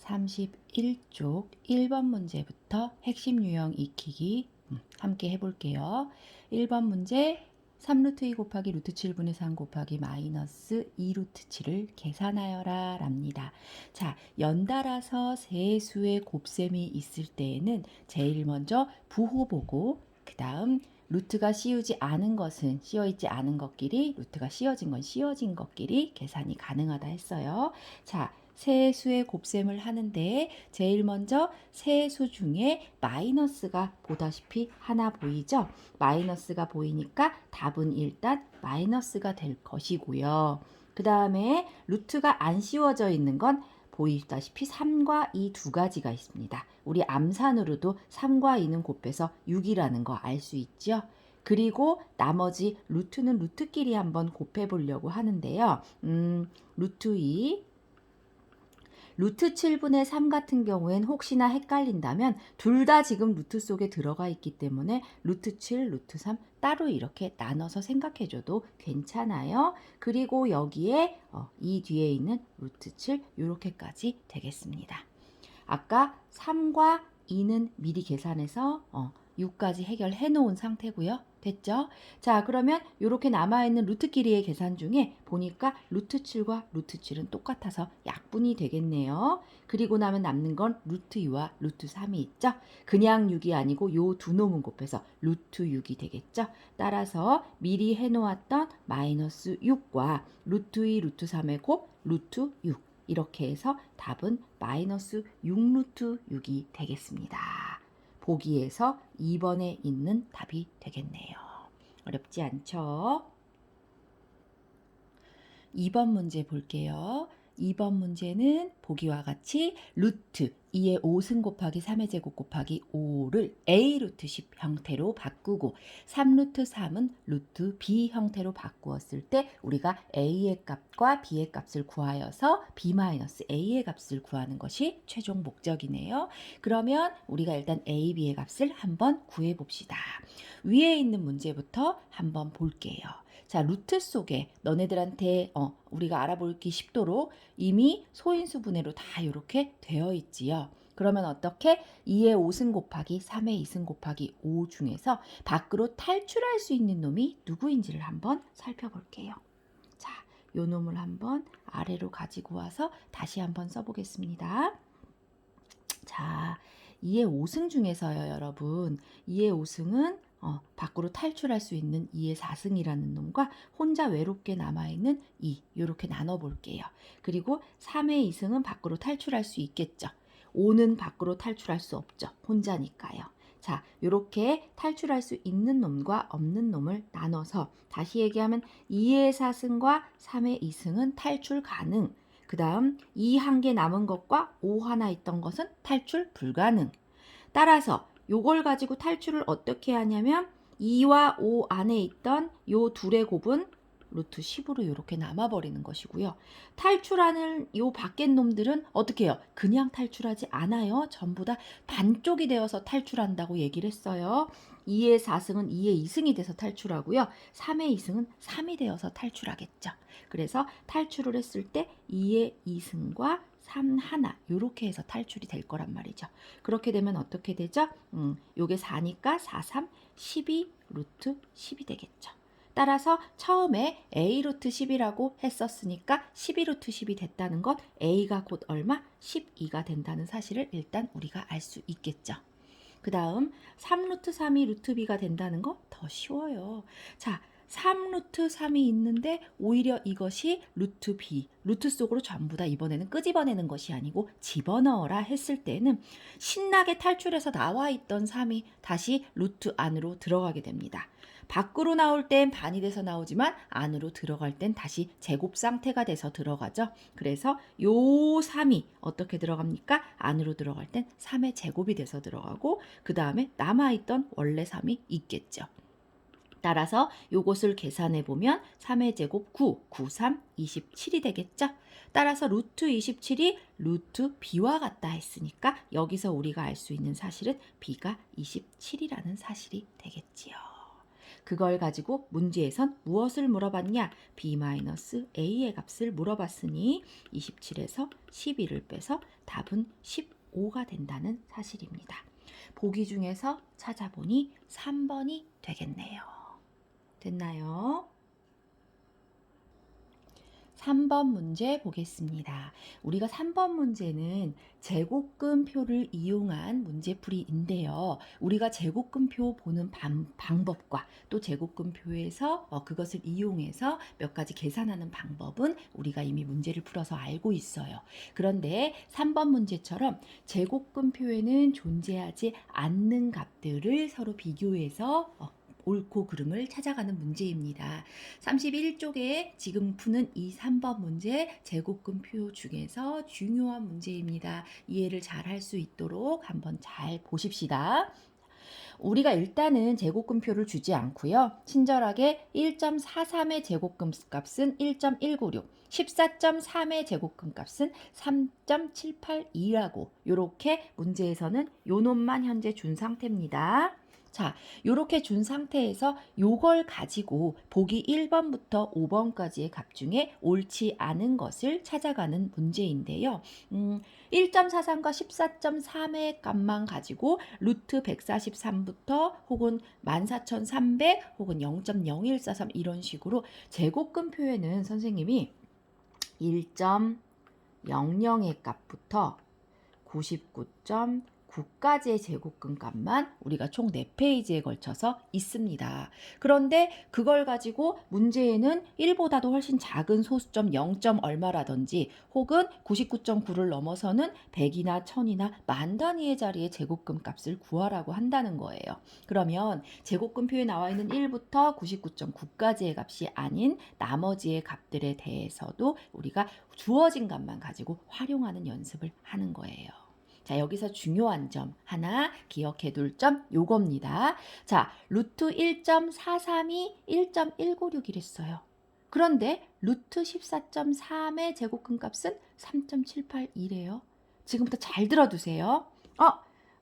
31쪽 1번 문제부터 핵심 유형 익히기 함께 해볼게요. 1번 문제 3루트 2 곱하기 루트 7분의 3 곱하기 마이너스 2루트 7을 계산하여라 랍니다. 자, 연달아서 세 수의 곱셈이 있을 때에는 제일 먼저 부호 보고 그 다음 루트가 씌우지 않은 것은 씌어있지 않은 것끼리, 루트가 씌어진 건 씌어진 것끼리 계산이 가능하다 했어요. 자, 세 수의 곱셈을 하는데 제일 먼저 세 수 중에 마이너스가 보다시피 하나 보이죠? 마이너스가 보이니까 답은 일단 마이너스가 될 것이고요. 그 다음에 루트가 안 씌워져 있는 건 보이다시피 3과 2 두 가지가 있습니다. 우리 암산으로도 3과 2는 곱해서 6이라는 거 알 수 있죠? 그리고 나머지 루트는 루트끼리 한번 곱해 보려고 하는데요. 루트 2, 루트 7분의 3 같은 경우엔 혹시나 헷갈린다면 둘 다 지금 루트 속에 들어가 있기 때문에 루트 7, 루트 3 따로 이렇게 나눠서 생각해줘도 괜찮아요. 그리고 여기에 이 뒤에 있는 루트 7 이렇게까지 되겠습니다. 아까 3과 2는 미리 계산해서 6까지 해결해 놓은 상태고요. 됐죠? 자, 그러면 이렇게 남아있는 루트끼리의 계산 중에 보니까 루트 7과 루트 7은 똑같아서 약분이 되겠네요. 그리고 나면 남는 건 루트 2와 루트 3이 있죠? 그냥 6이 아니고 요 두 놈은 곱해서 루트 6이 되겠죠? 따라서 미리 해놓았던 마이너스 6과 루트 2, 루트 3의 곱 루트 6 이렇게 해서 답은 마이너스 6루트 6이 되겠습니다. 보기에서 2번에 있는 답이 되겠네요. 어렵지 않죠? 2번 문제 볼게요. 2번 문제는 보기와 같이 루트 2의 5승 곱하기 3의 제곱 곱하기 5를 a 루트 10 형태로 바꾸고 3루트 3은 루트 b 형태로 바꾸었을 때 우리가 a의 값과 b의 값을 구하여서 b-a의 값을 구하는 것이 최종 목적이네요. 그러면 우리가 일단 a, b의 값을 한번 구해 봅시다. 위에 있는 문제부터 한번 볼게요. 자, 루트 속에 너네들한테 우리가 알아보기 쉽도록 이미 소인수 분해로 다 이렇게 되어 있지요. 그러면 어떻게 2의 5승 곱하기 3의 2승 곱하기 5 중에서 밖으로 탈출할 수 있는 놈이 누구인지를 한번 살펴볼게요. 자, 요 놈을 한번 아래로 가지고 와서 다시 한번 써보겠습니다. 자, 2의 5승 중에서요, 여러분. 2의 5승은 밖으로 탈출할 수 있는 2의 4승이라는 놈과 혼자 외롭게 남아있는 2, 이렇게 나눠볼게요. 그리고 3의 2승은 밖으로 탈출할 수 있겠죠. 5는 밖으로 탈출할 수 없죠. 혼자니까요. 자, 이렇게 탈출할 수 있는 놈과 없는 놈을 나눠서 다시 얘기하면 2의 4승과 3의 2승은 탈출 가능. 그 다음 2 한 개 남은 것과 5 하나 있던 것은 탈출 불가능. 따라서 요걸 가지고 탈출을 어떻게 하냐면 2와 5 안에 있던 요 둘의 곱은 루트 10으로 이렇게 남아버리는 것이고요. 탈출하는 요 밖의 놈들은 어떻게 해요? 그냥 탈출하지 않아요. 전부 다 반쪽이 되어서 탈출한다고 얘기를 했어요. 2의 4승은 2의 2승이 돼서 탈출하고요. 3의 2승은 3이 되어서 탈출하겠죠. 그래서 탈출을 했을 때 2의 2승과 3 하나 이렇게 해서 탈출이 될 거란 말이죠. 그렇게 되면 어떻게 되죠? 요게 4니까 4, 3, 12 루트 10이 되겠죠. 따라서 처음에 a 루트 10이라고 했었으니까 12 루트 10이 됐다는 것, a가 곧 얼마? 12가 된다는 사실을 일단 우리가 알 수 있겠죠. 그 다음 3 루트 3이 루트 b가 된다는 거 더 쉬워요. 자, 3 루트 3이 있는데 오히려 이것이 루트 b, 루트 속으로 전부 다 이번에는 끄집어내는 것이 아니고 집어넣어라 했을 때는 신나게 탈출해서 나와 있던 3이 다시 루트 안으로 들어가게 됩니다. 밖으로 나올 땐 반이 돼서 나오지만 안으로 들어갈 땐 다시 제곱 상태가 돼서 들어가죠. 그래서 요 3이 어떻게 들어갑니까? 안으로 들어갈 땐 3의 제곱이 돼서 들어가고 그 다음에 남아있던 원래 3이 있겠죠. 따라서 요것을 계산해 보면 3의 제곱 9, 9, 3, 27이 되겠죠? 따라서 루트 27이 루트 b와 같다 했으니까 여기서 우리가 알 수 있는 사실은 b가 27이라는 사실이 되겠지요. 그걸 가지고 문제에선 무엇을 물어봤냐? b-a의 값을 물어봤으니 27에서 12를 빼서 답은 15가 된다는 사실입니다. 보기 중에서 찾아보니 3번이 되겠네요. 됐나요? 3번 문제 보겠습니다. 우리가 3번 문제는 제곱근표를 이용한 문제풀이인데요. 우리가 제곱근표 보는 방법과 또 제곱근표에서 그것을 이용해서 몇 가지 계산하는 방법은 우리가 이미 문제를 풀어서 알고 있어요. 그런데 3번 문제처럼 제곱근표에는 존재하지 않는 값들을 서로 비교해서 옳고 그름을 찾아가는 문제입니다. 31쪽에 지금 푸는 이 3번 문제 제곱근표 중에서 중요한 문제입니다. 이해를 잘 할 수 있도록 한번 잘 보십시다. 우리가 일단은 제곱근표를 주지 않고요. 친절하게 1.43의 제곱근값은 1.196, 14.3의 제곱근값은 3.782라고 이렇게 문제에서는 요 놈만 현재 준 상태입니다. 자, 이렇게 준 상태에서 요걸 가지고 보기 1번부터 5번까지의 값 중에 옳지 않은 것을 찾아가는 문제인데요. 1.43과 14.3의 값만 가지고 루트 143부터 혹은 14,300 혹은 0.0143 이런 식으로 제곱근표에는 선생님이 1.00의 값부터 99.9까지의 제곱근 값만 우리가 총 4페이지에 걸쳐서 있습니다. 그런데 그걸 가지고 문제에는 1보다도 훨씬 작은 소수점 0점 얼마라든지 혹은 99.9를 넘어서는 100이나 1000이나 만 단위의 자리의 제곱근 값을 구하라고 한다는 거예요. 그러면 제곱근표에 나와 있는 1부터 99.9까지의 값이 아닌 나머지의 값들에 대해서도 우리가 주어진 값만 가지고 활용하는 연습을 하는 거예요. 자, 여기서 중요한 점 하나 기억해 둘 점 요겁니다. 자, 루트 1.432 1.196이랬어요. 그런데 루트 14.3의 제곱근 값은 3.782래요. 지금부터 잘 들어두세요.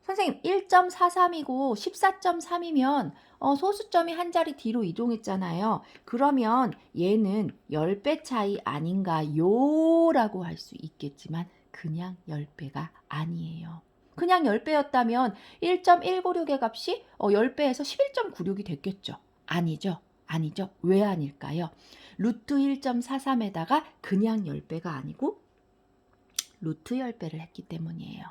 선생님 1.43이고 14.3이면 소수점이 한 자리 뒤로 이동했잖아요. 그러면 얘는 10배 차이 아닌가요? 라고 할 수 있겠지만 그냥 10배가 아니에요. 그냥 10배였다면 1.196의 값이 10배에서 11.96이 됐겠죠. 아니죠. 아니죠. 왜 아닐까요? 루트 1.43에다가 그냥 10배가 아니고 루트 10배를 했기 때문이에요.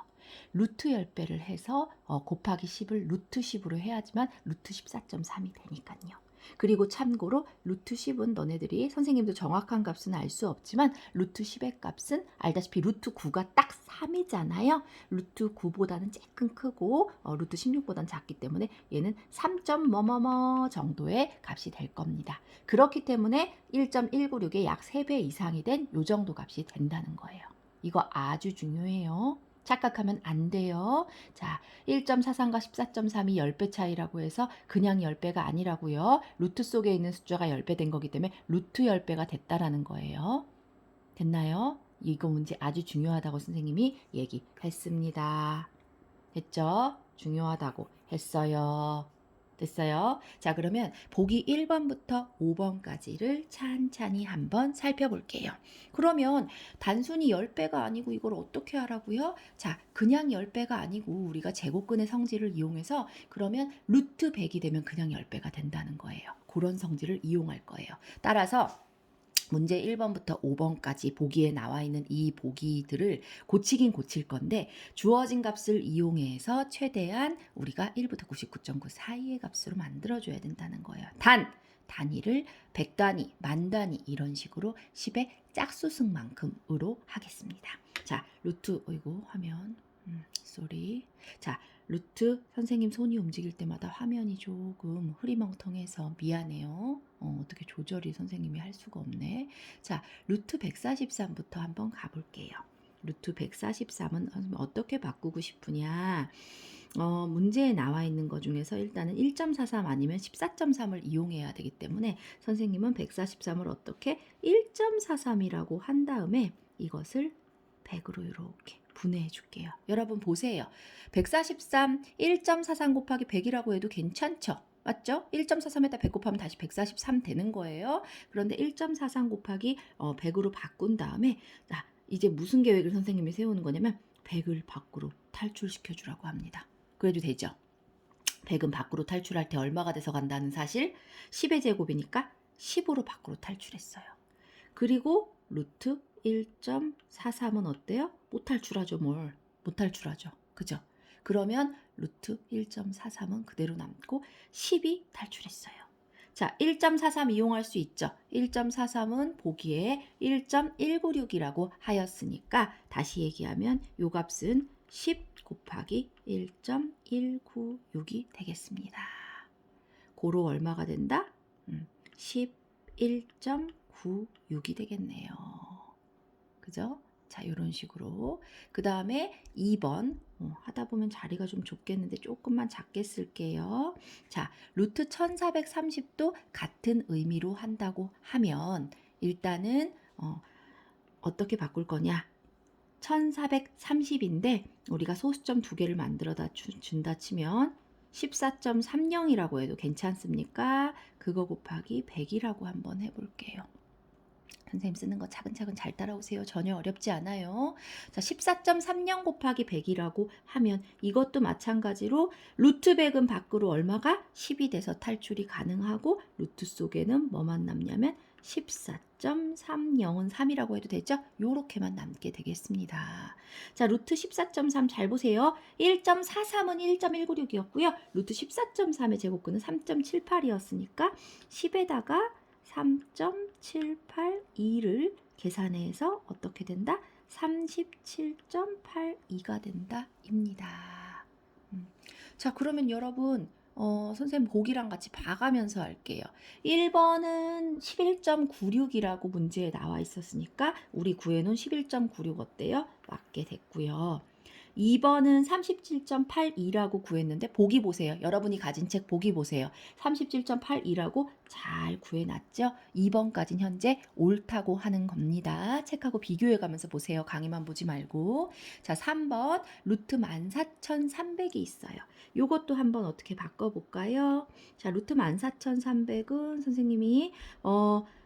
루트 10배를 해서 곱하기 10을 루트 10으로 해야지만 루트 14.3이 되니까요. 그리고 참고로 루트 10은 너네들이 선생님도 정확한 값은 알 수 없지만 루트 10의 값은 알다시피 루트 9가 딱 3이잖아요. 루트 9보다는 조금 크고 루트 16보다는 작기 때문에 얘는 3. 뭐뭐뭐 정도의 값이 될 겁니다. 그렇기 때문에 1.196의 약 3배 이상이 된 요 정도 값이 된다는 거예요. 이거 아주 중요해요. 착각하면 안 돼요. 자, 1.43과 14.3이 10배 차이라고 해서 그냥 10배가 아니라고요. 루트 속에 있는 숫자가 10배 된 거기 때문에 루트 10배가 됐다라는 거예요. 됐나요? 이거 문제 아주 중요하다고 선생님이 얘기했습니다. 됐죠? 중요하다고 했어요. 됐어요? 자, 그러면 보기 1번부터 5번까지를 찬찬히 한번 살펴볼게요. 그러면 단순히 10배가 아니고 이걸 어떻게 하라고요? 자, 그냥 10배가 아니고 우리가 제곱근의 성질을 이용해서 그러면 루트 100이 되면 그냥 10배가 된다는 거예요. 그런 성질을 이용할 거예요. 따라서 문제 1번부터 5번까지 보기에 나와 있는 이 보기들을 고치긴 고칠 건데 주어진 값을 이용해서 최대한 우리가 1부터 99.9 사이의 값으로 만들어줘야 된다는 거예요. 단위를 100단위, 만단위 이런 식으로 10의 짝수승만큼으로 하겠습니다. 자, 루트, 화면, 쏘리. 자, 루트 선생님 손이 움직일 때마다 화면이 조금 흐리멍텅해서 미안해요. 어떻게 조절이 선생님이 할 수가 없네. 자, 루트 143부터 한번 가볼게요. 루트 143은 어떻게 바꾸고 싶으냐? 문제에 나와 있는 것 중에서 일단은 1.43 아니면 14.3을 이용해야 되기 때문에 선생님은 143을 어떻게 1.43이라고 한 다음에 이것을 100으로 이렇게 분해해 줄게요. 여러분 보세요. 143 1.43 곱하기 100이라고 해도 괜찮죠? 맞죠? 1.43에다 100 곱하면 다시 143 되는 거예요. 그런데 1.43 곱하기 100으로 바꾼 다음에 자, 이제 무슨 계획을 선생님이 세우는 거냐면 100을 밖으로 탈출시켜 주라고 합니다. 그래도 되죠? 100은 밖으로 탈출할 때 얼마가 돼서 간다는 사실 10의 제곱이니까 10으로 밖으로 탈출했어요. 그리고 루트 1.43은 어때요? 못 탈출하죠. 못 탈출하죠. 그죠? 그러면 루트 1.43은 그대로 남고 10이 탈출했어요. 자, 1.43 이용할 수 있죠. 1.43은 보기에 1.196이라고 하였으니까 다시 얘기하면 요 값은 10 곱하기 1.196이 되겠습니다. 고로 얼마가 된다? 11.96이 되겠네요. 그죠? 자, 이런 식으로. 그 다음에 2번. 하다 보면 자리가 좀 좁겠는데 조금만 작게 쓸게요. 자, 루트 1430도 같은 의미로 한다고 하면 일단은 어떻게 바꿀 거냐? 1430인데 우리가 소수점 두 개를 만들어다 준다 치면 14.30이라고 해도 괜찮습니까? 그거 곱하기 100이라고 한번 해볼게요. 선생님 쓰는 거 차근차근 잘 따라오세요. 전혀 어렵지 않아요. 자, 14.30 곱하기 100이라고 하면 이것도 마찬가지로 루트 100은 밖으로 얼마가 10이 돼서 탈출이 가능하고 루트 속에는 뭐만 남냐면 14.30은 3이라고 해도 되죠? 요렇게만 남게 되겠습니다. 자, 루트 14.3 잘 보세요. 1.43은 1.196이었고요. 루트 14.3의 제곱근은 3.78이었으니까 10에다가 3.782를 계산해서 어떻게 된다? 37.82가 된다 입니다. 자, 그러면 여러분 선생님 보기랑 같이 봐가면서 할게요. 1번은 11.96이라고 문제에 나와 있었으니까 우리 구해놓은 11.96 어때요? 맞게 됐고요. 2번은 37.82라고 구했는데 보기 보세요. 여러분이 가진 책 보기 보세요. 37.82라고 잘 구해놨죠? 2번까지는 현재 옳다고 하는 겁니다. 책하고 비교해가면서 보세요. 강의만 보지 말고. 자, 3번 루트 14,300이 있어요. 요것도 한번 어떻게 바꿔볼까요? 자, 루트 14,300은 선생님이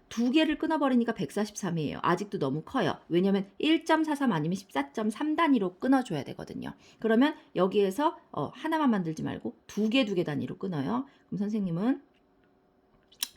두 개를 끊어버리니까 143이에요. 아직도 너무 커요. 왜냐면 1.43 아니면 14.3 단위로 끊어줘야 되거든요. 그러면 여기에서 하나만 만들지 말고 두 개 단위로 끊어요. 그럼 선생님은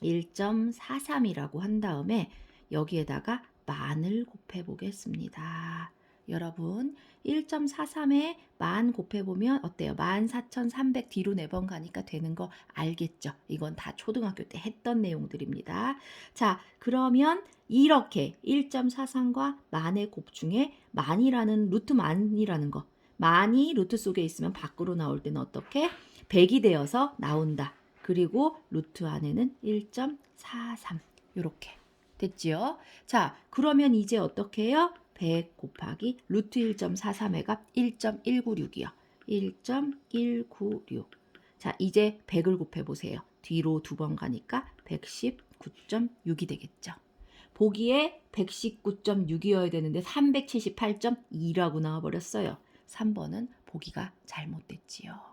1.43이라고 한 다음에 여기에다가 만을 곱해 보겠습니다. 여러분 1.43에 만 곱해보면 어때요? 14,300 뒤로 4번 가니까 되는 거 알겠죠? 이건 다 초등학교 때 했던 내용들입니다. 자, 그러면 이렇게 1.43과 만의 곱 중에 만이라는 루트 만이라는 거 만이 루트 속에 있으면 밖으로 나올 때는 어떻게? 100이 되어서 나온다. 그리고 루트 안에는 1.43 이렇게 됐지요? 자, 그러면 이제 어떻게 해요? 100 곱하기 루트 1.43의 값 1.196이요. 1.196. 자, 이제 100을 곱해보세요. 뒤로 두 번 가니까 119.6이 되겠죠. 보기에 119.6이어야 되는데 378.2라고 나와버렸어요. 3번은 보기가 잘못됐지요.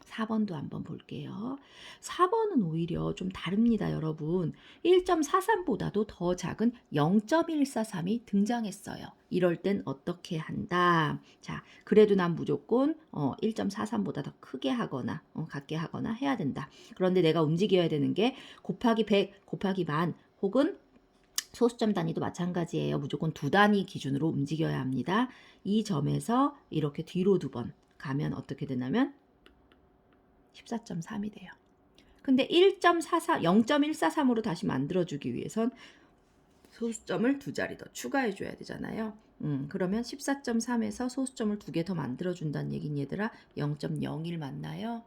4번도 한번 볼게요. 4번은 오히려 좀 다릅니다, 여러분. 1.43보다도 더 작은 0.143이 등장했어요. 이럴 땐 어떻게 한다? 자, 그래도 난 무조건 1.43보다 더 크게 하거나 같게 하거나 해야 된다. 그런데 내가 움직여야 되는 게 곱하기 100, 곱하기 만 혹은 소수점 단위도 마찬가지예요. 무조건 두 단위 기준으로 움직여야 합니다. 이 점에서 이렇게 뒤로 두 번 가면 어떻게 되냐면 14.3이 돼요. 근데 1.44, 0.143으로 다시 만들어주기 위해선 소수점을 두 자리 더 추가해줘야 되잖아요. 그러면 14.3에서 소수점을 두 개 더 만들어준다는 얘긴 얘들아 0.01 맞나요?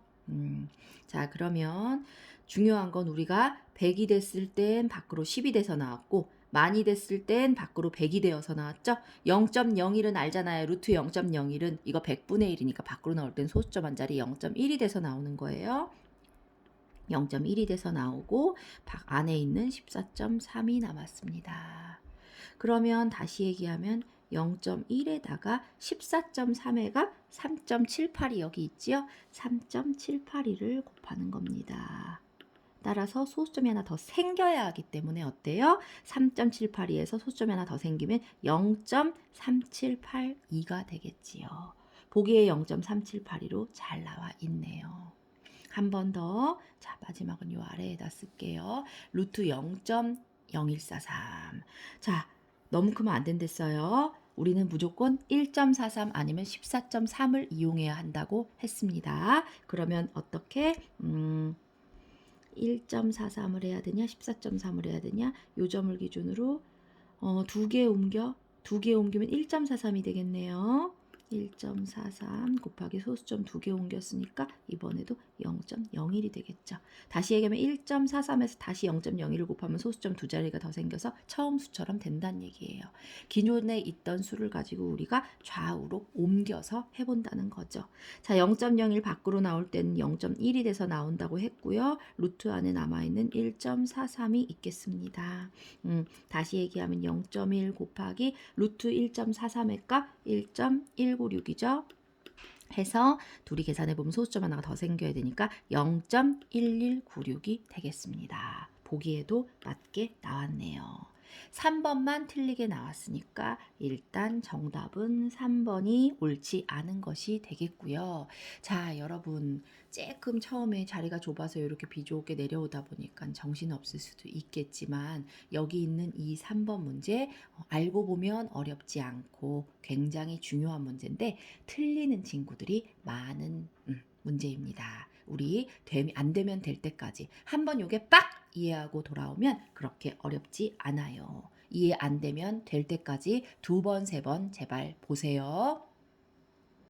자, 그러면 중요한 건 우리가 100이 됐을 땐 밖으로 10이 돼서 나왔고 만이 됐을 땐 밖으로 100이 되어서 나왔죠. 0.01은 알잖아요. 루트 0.01은 이거 100분의 1이니까 밖으로 나올 땐 소수점 한 자리 0.1이 돼서 나오는 거예요. 0.1이 돼서 나오고 안에 있는 14.3이 남았습니다. 그러면 다시 얘기하면 0.1에다가 14.3회가 3.78이 여기 있지요. 3.782를 곱하는 겁니다. 따라서 소수점이 하나 더 생겨야 하기 때문에 어때요? 3.782에서 소수점이 하나 더 생기면 0.3782가 되겠지요. 보기에 0.3782로 잘 나와 있네요. 한 번 더. 자, 마지막은 요 아래에다 쓸게요. 루트 0.0143. 자, 너무 크면 안 된댔어요. 우리는 무조건 1.43 아니면 14.3을 이용해야 한다고 했습니다. 그러면 어떻게? 1.43을 해야 되냐? 14.3을 해야 되냐? 요 점을 기준으로 두 개 옮기면 1.43이 되겠네요. 1.43 곱하기 소수점 2개 옮겼으니까 이번에도 0.01이 되겠죠. 다시 얘기하면 1.43에서 다시 0.01을 곱하면 소수점 두 자리가 더 생겨서 처음 수처럼 된다는 얘기예요. 기존에 있던 수를 가지고 우리가 좌우로 옮겨서 해본다는 거죠. 자, 0.01 밖으로 나올 때는 0.1이 돼서 나온다고 했고요. 루트 안에 남아있는 1.43이 있겠습니다. 다시 얘기하면 0.1 곱하기 루트 1.43의 값 1.196이죠. 해서 둘이 계산해 보면 소수점 하나가 더 생겨야 되니까 0.1196이 되겠습니다. 보기에도 맞게 나왔네요. 3번만 틀리게 나왔으니까 일단 정답은 3번이 옳지 않은 것이 되겠고요. 자, 여러분 조금 처음에 자리가 좁아서 이렇게 비좁게 내려오다 보니까 정신없을 수도 있겠지만 여기 있는 이 3번 문제 알고 보면 어렵지 않고 굉장히 중요한 문제인데 틀리는 친구들이 많은 문제입니다. 우리 안 되면 될 때까지 한번 요게 빡 이해하고 돌아오면 그렇게 어렵지 않아요. 이해 안 되면 될 때까지 2번, 3번 제발 보세요.